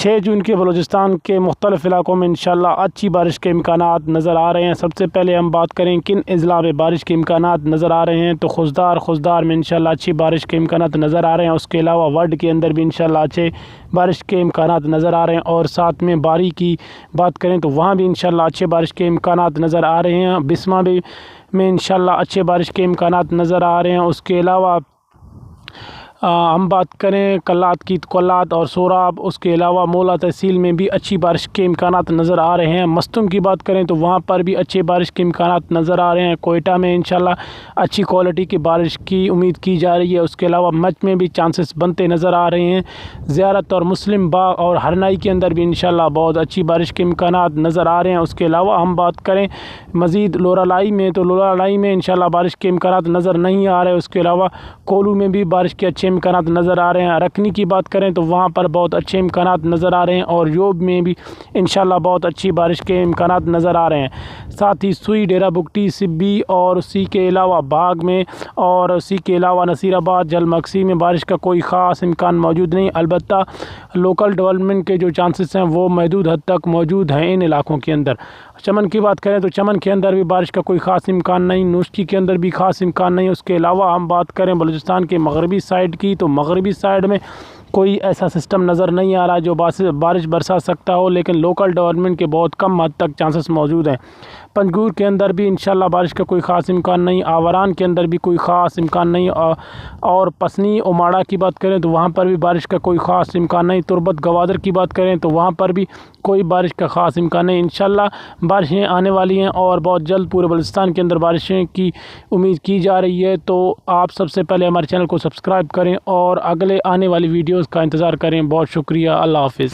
6 जून के बलूचिस्तान के मुख्तलिफ़ इलाकों में इंशाल्लाह अच्छी बारिश के इम्कानात नज़र आ रहे हैं। सबसे पहले हम बात करें किन अज़ला में बारिश के इम्कानात नज़र आ रहे हैं, तो खुशदार में इंशाल्लाह अच्छी बारिश के इम्कानात नज़र आ रहे हैं। उसके अलावा वर्ड के अंदर भी इंशाल्लाह अच्छे बारिश के इम्कानात नज़र आ रहे हैं। और साथ में बारी की बात करें तो वहाँ भी इंशाल्लाह अच्छे बारिश के इम्कानात नज़र आ रहे हैं। बिस्मा में इंशाल्लाह अच्छे बारिश के इम्कानात नज़र आ रहे हैं। उसके अलावा हम बात करें कल्लात की, तो कल्लात और सोराब, उसके अलावा मोला तहसील में भी अच्छी बारिश के इम्कानात नज़र आ रहे हैं। मस्तूम की बात करें तो वहाँ पर भी अच्छे बारिश के इम्कानात नज़र आ रहे हैं। कोयटा में इंशाल्लाह अच्छी क्वालिटी की बारिश की उम्मीद की जा रही है। उसके अलावा मच में भी चांसेस बनते नज़र आ रहे हैं। ज़ियारत और मुस्लिम बाग और हरनाई के अंदर भी इंशाल्लाह बहुत अच्छी बारिश के इम्कानात नज़र आ रहे हैं। उसके अलावा हम बात करें मज़ीद लोरालाई में, तो लोरालाई में इंशाल्लाह बारिश के इम्कानात नज़र नहीं आ रहे। उसके अलावा कोलू में भी बारिश के अच्छे इम्कानात नज़र आ रहे हैं। रखनी की बात करें तो वहाँ पर बहुत अच्छे इम्कानात नज़र आ रहे हैं। और योब में भी इंशाल्लाह बहुत अच्छी बारिश के इम्कानात नज़र आ रहे हैं। साथ ही सुई, डेरा बुगटी, सिब्बी और उसी के अलावा बाग में और उसी के अलावा नसीराबाद, जलमक्सी में बारिश का कोई ख़ास इम्कान मौजूद नहीं। अलबत्ता लोकल डेवलपमेंट के जो चांसेस हैं वो महदूद हद तक मौजूद हैं इन इलाकों के अंदर। चमन की बात करें तो चमन के अंदर भी बारिश का कोई ख़ास इम्कान नहीं। नूश्की के अंदर भी ख़ास इम्कान नहीं। उसके अलावा हम बात करें बलूचिस्तान के मगरबी साइड की, तो मगरबी साइड में कोई ऐसा सिस्टम नज़र नहीं आ रहा जो बारिश बरसा सकता हो, लेकिन लोकल डेवलपमेंट के बहुत कम हद तक चांसेस मौजूद हैं। पंजगूर के अंदर भी इंशाल्लाह बारिश का कोई ख़ास इम्कान नहीं। आवारान के अंदर भी कोई ख़ास इम्कान नहीं। और पसनी उमाड़ा की बात करें तो वहाँ पर भी बारिश का कोई ख़ास इम्कान नहीं। तुरबत गवादर की बात करें तो वहाँ पर भी कोई बारिश का ख़ास इम्कान नहीं। इंशाल्लाह बारिशें आने वाली हैं और बहुत जल्द पूरे बलूचिस्तान के अंदर बारिशें की उम्मीद की जा रही है। तो आप सबसे पहले हमारे चैनल को सब्सक्राइब करें और अगले आने वाली वीडियोज़ का इंतज़ार करें। बहुत शुक्रिया। अल्लाह हाफ़िज़।